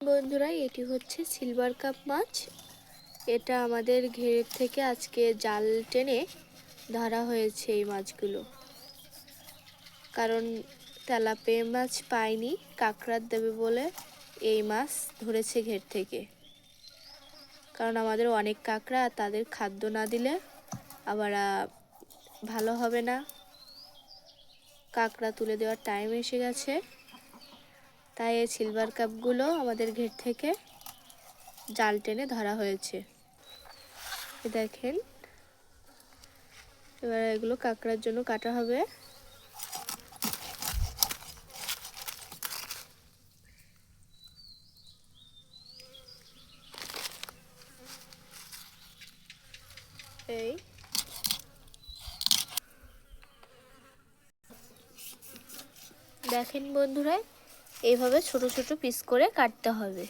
বন্ধুরা, এটি হচ্ছে সিলভার কাপ মাছ। এটা আমাদের ঘের থেকে আজকে জাল টেনে ধরা হয়েছে এই মাছগুলো। কারণ তেলাপিয়া মাছ পাইনি, কাঁকড়ার দেবে বলে এই মাছ ধরেছে ঘের থেকে। কারণ আমাদের অনেক কাঁকড়া, তাদের খাদ্য না দিলে আবার ভালো হবে না। কাঁকড়া তুলে দেওয়ার টাইম এসে গেছে, তাই এই সিলভার কাপগুলো আমাদের ঘের থেকে জাল টেনে ধরা হয়েছে। দেখেন, এবার এগুলো কাঁকড়ার জন্য কাটা হবে। এই দেখেন বন্ধুরা, এইভাবে ছোট ছোট পিস করে কাটতে হবে।